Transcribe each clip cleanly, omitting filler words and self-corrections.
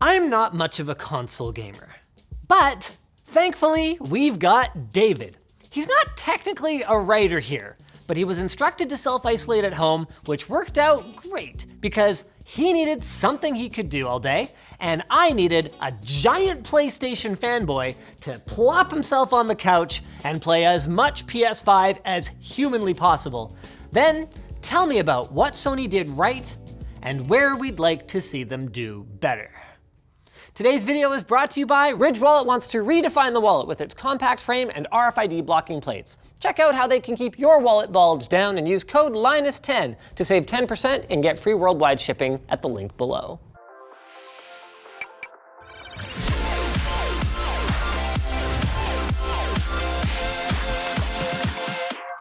I'm not much of a console gamer, but thankfully we've got David. He's not technically a writer here, but he was instructed to self-isolate at home, which worked out great because he needed something he could do all day, and I needed a giant PlayStation fanboy to plop himself on the couch and play as much PS5 as humanly possible. Then tell me about what Sony did right and where we'd like to see them do better. Today's video is brought to you by Ridge Wallet wants to redefine the wallet with its compact frame and RFID blocking plates. Check out how they can keep your wallet bulge down and use code Linus10 to save 10% and get free worldwide shipping at the link below.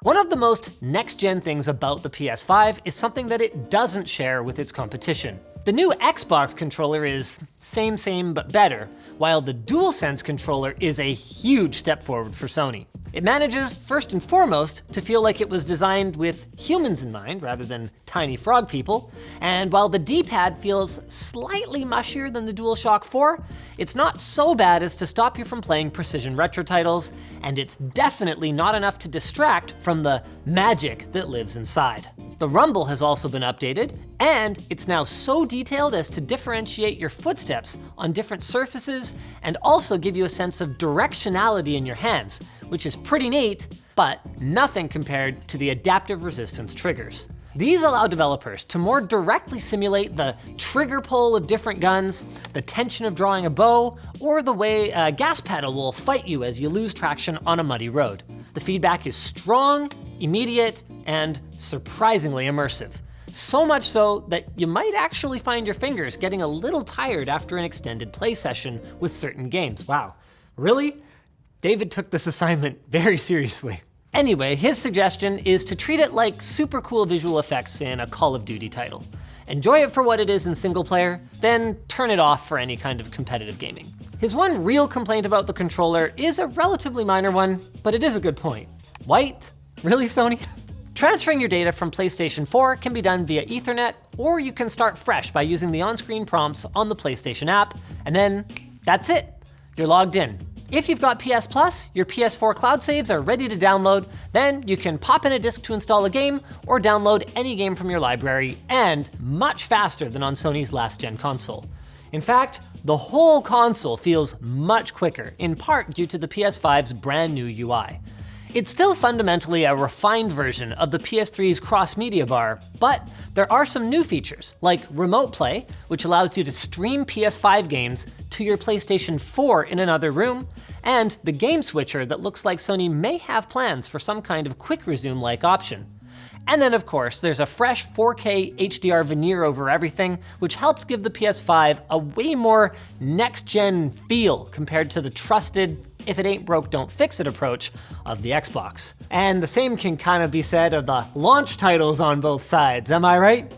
One of the most next-gen things about the PS5 is something that it doesn't share with its competition. The new Xbox controller is same but better, while the DualSense controller is a huge step forward for Sony. It manages, first and foremost, to feel like it was designed with humans in mind rather than tiny frog people, and while the D-pad feels slightly mushier than the DualShock 4, it's not so bad as to stop you from playing precision retro titles, and it's definitely not enough to distract from the magic that lives inside. The rumble has also been updated, and it's now so detailed as to differentiate your footsteps on different surfaces and also give you a sense of directionality in your hands, which is pretty neat, but nothing compared to the adaptive resistance triggers. These allow developers to more directly simulate the trigger pull of different guns, the tension of drawing a bow, or the way a gas pedal will fight you as you lose traction on a muddy road. The feedback is strong, immediate, and surprisingly immersive. So much so that you might actually find your fingers getting a little tired after an extended play session with certain games. Wow, really? David took this assignment very seriously. Anyway, his suggestion is to treat it like super cool visual effects in a Call of Duty title. Enjoy it for what it is in single player, then turn it off for any kind of competitive gaming. His one real complaint about the controller is a relatively minor one, but it is a good point. White? Really, Sony? Transferring your data from PlayStation 4 can be done via Ethernet, or you can start fresh by using the on-screen prompts on the PlayStation app, and then that's it. You're logged in. If you've got PS Plus, your PS4 cloud saves are ready to download, then you can pop in a disc to install a game or download any game from your library, and much faster than on Sony's last-gen console. In fact, the whole console feels much quicker, in part due to the PS5's brand new UI. It's still fundamentally a refined version of the PS3's cross-media bar, but there are some new features, like Remote Play, which allows you to stream PS5 games to your PlayStation 4 in another room, and the Game Switcher that looks like Sony may have plans for some kind of quick resume-like option. And then of course, there's a fresh 4K HDR veneer over everything, which helps give the PS5 a way more next-gen feel compared to the trusted, if it ain't broke, don't fix it approach of the Xbox. And the same can kind of be said of the launch titles on both sides, am I right?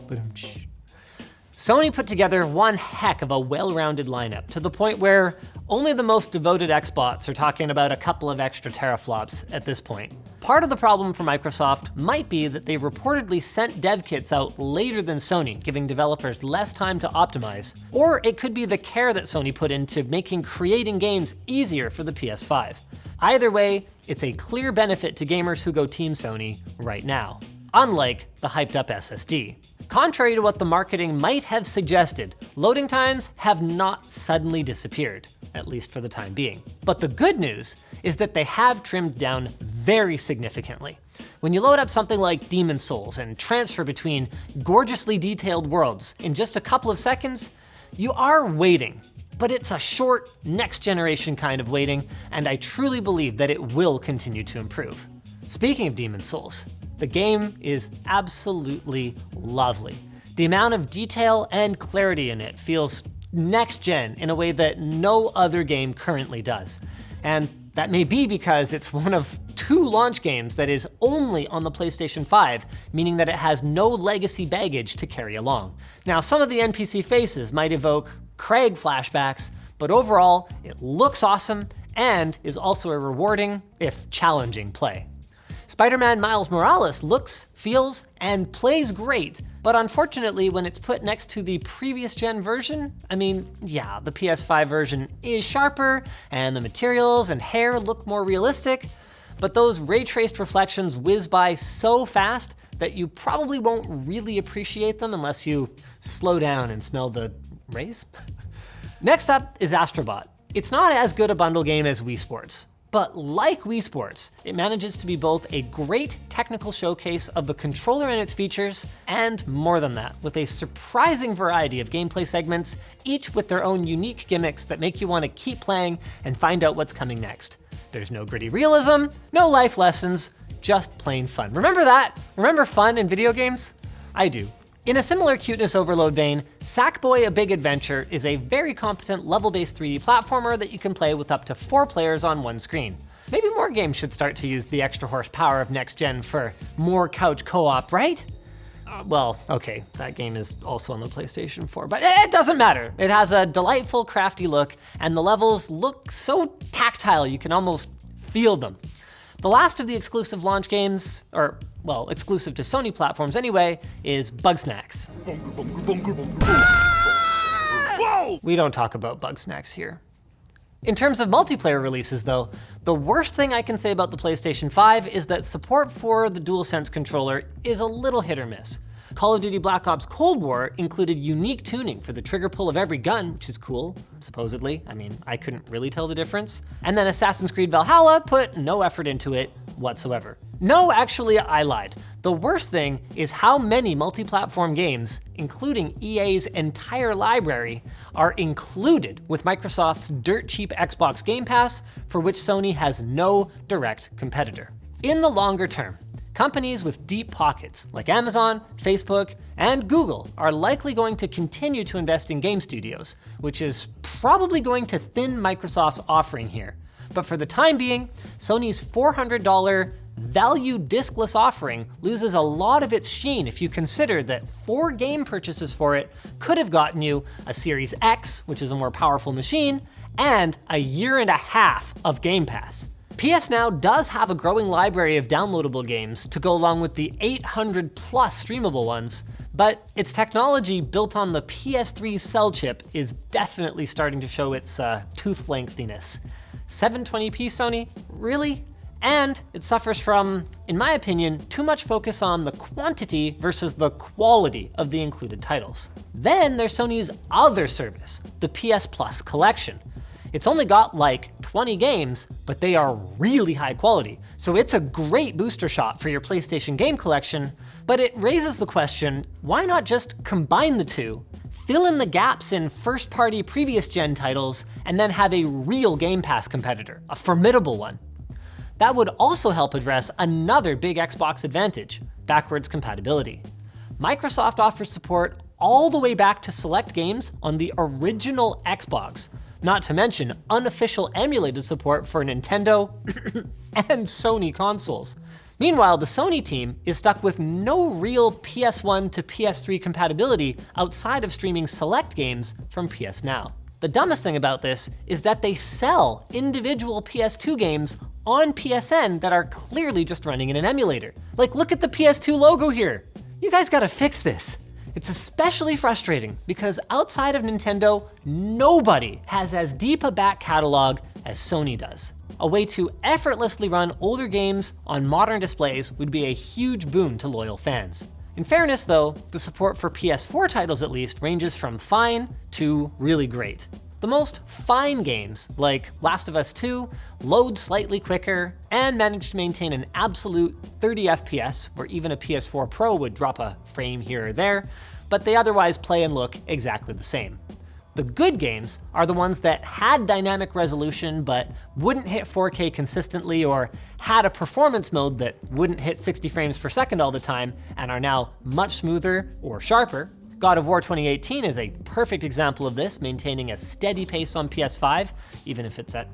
Sony put together one heck of a well-rounded lineup, to the point where only the most devoted Xbots are talking about a couple of extra teraflops at this point. Part of the problem for Microsoft might be that they've reportedly sent dev kits out later than Sony, giving developers less time to optimize. Or it could be the care that Sony put into making creating games easier for the PS5. Either way, it's a clear benefit to gamers who go Team Sony right now, unlike the hyped up SSD. Contrary to what the marketing might have suggested, loading times have not suddenly disappeared, at least for the time being. But the good news is that they have trimmed down very significantly. When you load up something like Demon's Souls and transfer between gorgeously detailed worlds in just a couple of seconds, you are waiting, but it's a short, next generation kind of waiting, and I truly believe that it will continue to improve. Speaking of Demon's Souls, the game is absolutely lovely. The amount of detail and clarity in it feels next gen in a way that no other game currently does. And that may be because it's one of two launch games that is only on the PlayStation 5, meaning that it has no legacy baggage to carry along. Now, some of the NPC faces might evoke Craig flashbacks, but overall, it looks awesome and is also a rewarding, if challenging, play. Spider-Man Miles Morales looks, feels, and plays great, but unfortunately when it's put next to the previous gen version, I mean, yeah, the PS5 version is sharper, and the materials and hair look more realistic, but those ray-traced reflections whiz by so fast that you probably won't really appreciate them unless you slow down and smell the rays. Next up is Astrobot. It's not as good a bundle game as Wii Sports, but like Wii Sports, it manages to be both a great technical showcase of the controller and its features, and more than that, with a surprising variety of gameplay segments, each with their own unique gimmicks that make you want to keep playing and find out what's coming next. There's no gritty realism, no life lessons, just plain fun. Remember that? Remember fun in video games? I do. In a similar cuteness overload vein, Sackboy: A Big Adventure is a very competent level-based 3D platformer that you can play with up to 4 players on one screen. Maybe more games should start to use the extra horsepower of next gen for more couch co-op, right? Well, okay, that game is also on the PlayStation 4, but it doesn't matter. It has a delightful, crafty look, and the levels look so tactile you can almost feel them. The last of the exclusive launch games, or well, exclusive to Sony platforms anyway, is Bugsnax. We don't talk about Bugsnax here. In terms of multiplayer releases though, the worst thing I can say about the PlayStation 5 is that support for the DualSense controller is a little hit or miss. Call of Duty Black Ops Cold War included unique tuning for the trigger pull of every gun, which is cool, supposedly. I mean, I couldn't really tell the difference. And then Assassin's Creed Valhalla put no effort into it whatsoever. No, actually, I lied. The worst thing is how many multi-platform games, including EA's entire library, are included with Microsoft's dirt cheap Xbox Game Pass, for which Sony has no direct competitor. In the longer term, companies with deep pockets like Amazon, Facebook, and Google are likely going to continue to invest in game studios, which is probably going to thin Microsoft's offering here. But for the time being, Sony's $400 value diskless offering loses a lot of its sheen if you consider that 4 game purchases for it could have gotten you a Series X, which is a more powerful machine, and a year and a half of Game Pass. PS Now does have a growing library of downloadable games to go along with the 800 plus streamable ones, but its technology built on the PS3 cell chip is definitely starting to show its tooth lengthiness. 720p Sony? Really? And it suffers from, in my opinion, too much focus on the quantity versus the quality of the included titles. Then there's Sony's other service, the PS Plus Collection. It's only got like 20 games, but they are really high quality. So it's a great booster shot for your PlayStation game collection, but it raises the question, why not just combine the two, fill in the gaps in first-party previous gen titles, and then have a real Game Pass competitor, a formidable one? That would also help address another big Xbox advantage, backwards compatibility. Microsoft offers support all the way back to select games on the original Xbox, not to mention unofficial emulated support for Nintendo and Sony consoles. Meanwhile, the Sony team is stuck with no real PS1 to PS3 compatibility outside of streaming select games from PS Now. The dumbest thing about this is that they sell individual PS2 games on PSN that are clearly just running in an emulator. Like, look at the PS2 logo here. You guys gotta fix this. It's especially frustrating because outside of Nintendo, nobody has as deep a back catalog as Sony does. A way to effortlessly run older games on modern displays would be a huge boon to loyal fans. In fairness though, the support for PS4 titles at least ranges from fine to really great. The most fine games, like Last of Us 2, load slightly quicker and manage to maintain an absolute 30 FPS, where even a PS4 Pro would drop a frame here or there, but they otherwise play and look exactly the same. The good games are the ones that had dynamic resolution but wouldn't hit 4K consistently, or had a performance mode that wouldn't hit 60 frames per second all the time and are now much smoother or sharper. God of War 2018 is a perfect example of this, maintaining a steady pace on PS5, even if it's at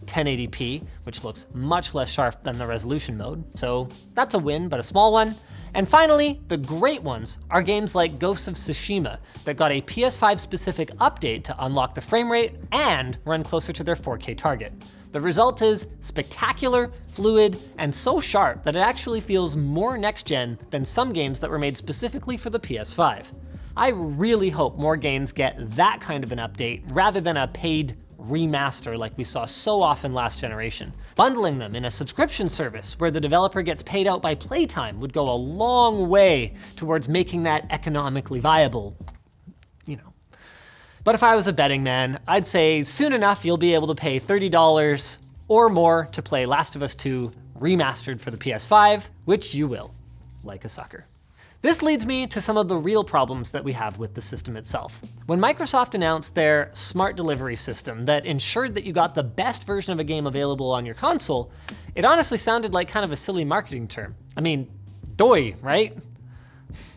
1080p, which looks much less sharp than the resolution mode. So that's a win, but a small one. And finally, the great ones are games like Ghosts of Tsushima that got a PS5 specific update to unlock the frame rate and run closer to their 4K target. The result is spectacular, fluid, and so sharp that it actually feels more next-gen than some games that were made specifically for the PS5. I really hope more games get that kind of an update rather than a paid remaster like we saw so often last generation. Bundling them in a subscription service where the developer gets paid out by playtime would go a long way towards making that economically viable, you know. But if I was a betting man, I'd say soon enough you'll be able to pay $30 or more to play Last of Us 2 remastered for the PS5, which you will, like a sucker. This leads me to some of the real problems that we have with the system itself. When Microsoft announced their smart delivery system that ensured that you got the best version of a game available on your console, it honestly sounded like kind of a silly marketing term. I mean, doi, right?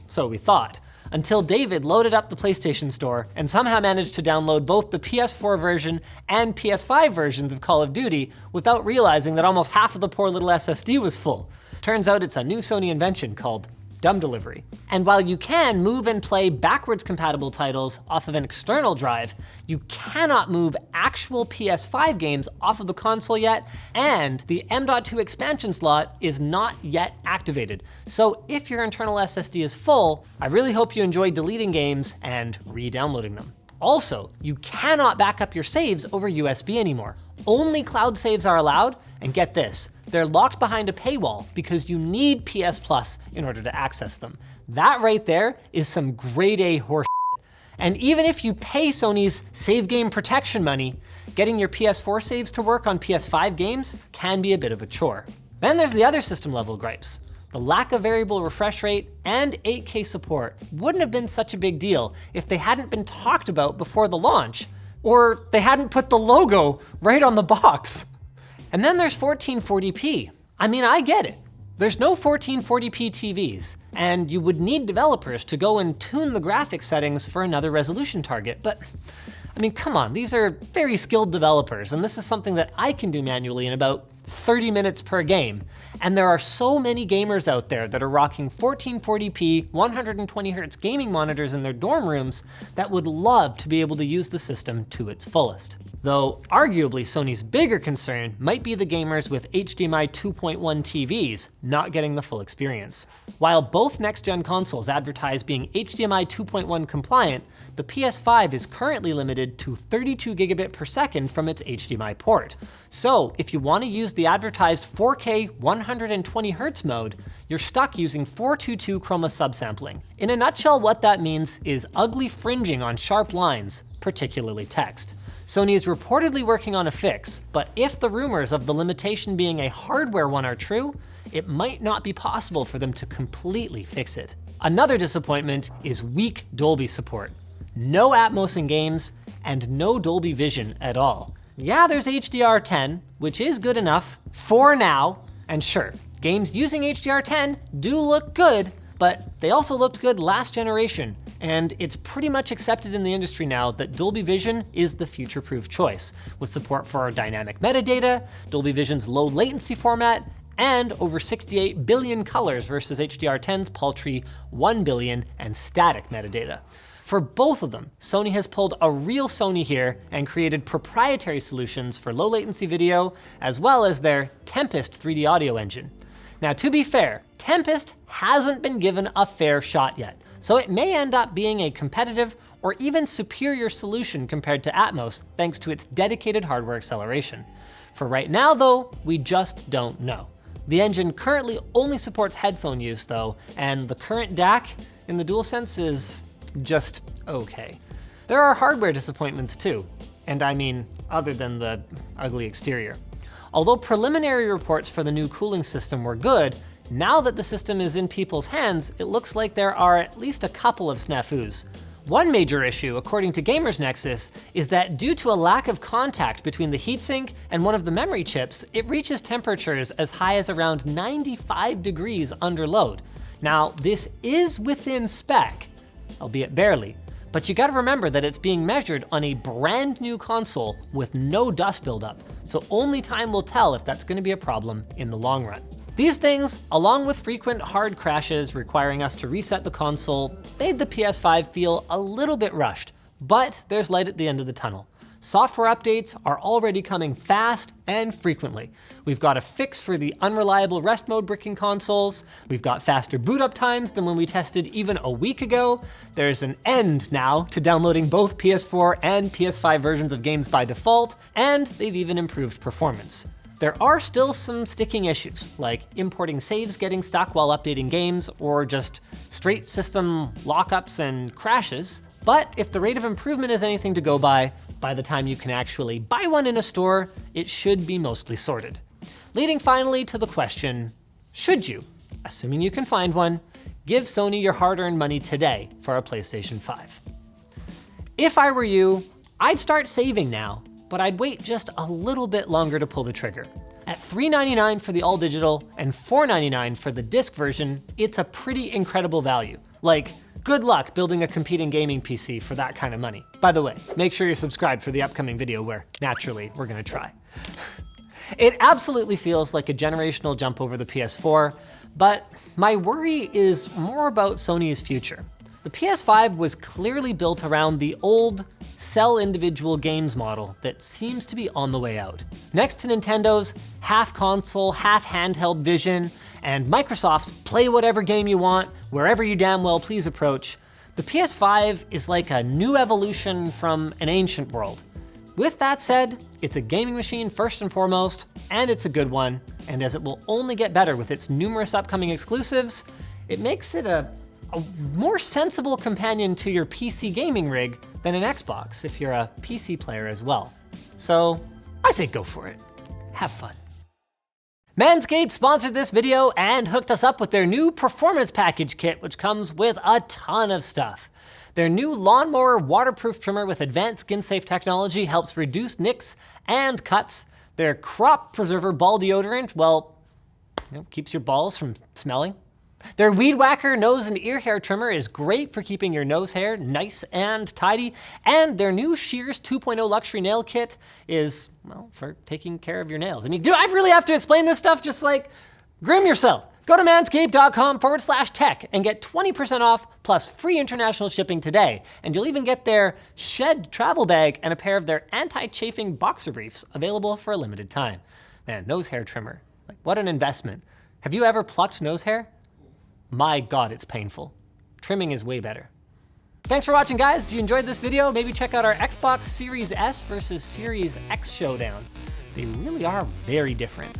So we thought. Until David loaded up the PlayStation Store and somehow managed to download both the PS4 version and PS5 versions of Call of Duty without realizing that almost half of the poor little SSD was full. Turns out it's a new Sony invention called dumb delivery. And while you can move and play backwards compatible titles off of an external drive, you cannot move actual PS5 games off of the console yet, and the M.2 expansion slot is not yet activated. So if your internal SSD is full, I really hope you enjoy deleting games and re-downloading them. Also, you cannot back up your saves over USB anymore. Only cloud saves are allowed, and get this, they're locked behind a paywall because you need PS Plus in order to access them. That right there is some grade A horse shit. And even if you pay Sony's save game protection money, getting your PS4 saves to work on PS5 games can be a bit of a chore. Then there's the other system level gripes. The lack of variable refresh rate and 8K support wouldn't have been such a big deal if they hadn't been talked about before the launch, or they hadn't put the logo right on the box. And then there's 1440p. I mean, I get it. There's no 1440p TVs, and you would need developers to go and tune the graphics settings for another resolution target, but I mean, come on, these are very skilled developers, and this is something that I can do manually in about 30 minutes per game. And there are so many gamers out there that are rocking 1440p, 120Hz gaming monitors in their dorm rooms that would love to be able to use the system to its fullest. Though arguably Sony's bigger concern might be the gamers with HDMI 2.1 TVs not getting the full experience. While both next-gen consoles advertise being HDMI 2.1 compliant, the PS5 is currently limited to 32 gigabit per second from its HDMI port. So if you want to use the advertised 4K 120Hz mode, you're stuck using 422 chroma subsampling. In a nutshell, what that means is ugly fringing on sharp lines, particularly text. Sony is reportedly working on a fix, but if the rumors of the limitation being a hardware one are true, it might not be possible for them to completely fix it. Another disappointment is weak Dolby support. No Atmos in games, and no Dolby Vision at all. Yeah, there's HDR10, which is good enough for now, and sure, games using HDR10 do look good, but they also looked good last generation, and it's pretty much accepted in the industry now that Dolby Vision is the future-proof choice, with support for dynamic metadata, Dolby Vision's low latency format, and over 68 billion colors versus HDR10's paltry 1 billion and static metadata. For both of them, Sony has pulled a real Sony here and created proprietary solutions for low latency video, as well as their Tempest 3D audio engine. Now, to be fair, Tempest hasn't been given a fair shot yet, so it may end up being a competitive or even superior solution compared to Atmos, thanks to its dedicated hardware acceleration. For right now though, we just don't know. The engine currently only supports headphone use though, and the current DAC in the DualSense is just okay. There are hardware disappointments too, and I mean other than the ugly exterior. Although preliminary reports for the new cooling system were good, now that the system is in people's hands, it looks like there are at least a couple of snafus. One major issue, according to Gamers Nexus, is that due to a lack of contact between the heatsink and one of the memory chips, it reaches temperatures as high as around 95 degrees under load. Now, this is within spec, albeit barely, but you gotta remember that it's being measured on a brand new console with no dust buildup, so only time will tell if that's gonna be a problem in the long run. These things, along with frequent hard crashes requiring us to reset the console, made the PS5 feel a little bit rushed, but there's light at the end of the tunnel. Software updates are already coming fast and frequently. We've got a fix for the unreliable rest mode bricking consoles. We've got faster boot up times than when we tested even a week ago. There's an end now to downloading both PS4 and PS5 versions of games by default, and they've even improved performance. There are still some sticking issues, like importing saves getting stuck while updating games, or just straight system lockups and crashes. But if the rate of improvement is anything to go by the time you can actually buy one in a store, it should be mostly sorted. Leading finally to the question, should you, assuming you can find one, give Sony your hard-earned money today for a PlayStation 5? If I were you, I'd start saving now, but I'd wait just a little bit longer to pull the trigger. At $399 for the all-digital and $499 for the disc version, it's a pretty incredible value. Like, good luck building a competing gaming PC for that kind of money. By the way, make sure you're subscribed for the upcoming video where, naturally, we're gonna try. It absolutely feels like a generational jump over the PS4, but my worry is more about Sony's future. The PS5 was clearly built around the old sell individual games model that seems to be on the way out. Next to Nintendo's half console, half handheld vision, and Microsoft's play whatever game you want, wherever you damn well please approach, the PS5 is like a new evolution from an ancient world. With that said, it's a gaming machine first and foremost, and it's a good one, and as it will only get better with its numerous upcoming exclusives, it makes it a more sensible companion to your PC gaming rig than an Xbox if you're a PC player as well. So I say go for it, have fun. Manscaped sponsored this video and hooked us up with their new Performance Package Kit, which comes with a ton of stuff. Their new lawnmower waterproof trimmer with advanced skin-safe technology helps reduce nicks and cuts. Their crop preserver ball deodorant, well, keeps your balls from smelling. Their Weed Whacker nose and ear hair trimmer is great for keeping your nose hair nice and tidy. And their new Shears 2.0 luxury nail kit is, well, for taking care of your nails. I mean, do I really have to explain this stuff? Just like, groom yourself. Go to manscaped.com/tech and get 20% off plus free international shipping today. And you'll even get their Shed travel bag and a pair of their anti-chafing boxer briefs available for a limited time. Man, nose hair trimmer, like what an investment. Have you ever plucked nose hair? My God, it's painful. Trimming is way better. Thanks for watching, guys. If you enjoyed this video, maybe check out our Xbox Series S versus Series X showdown. They really are very different.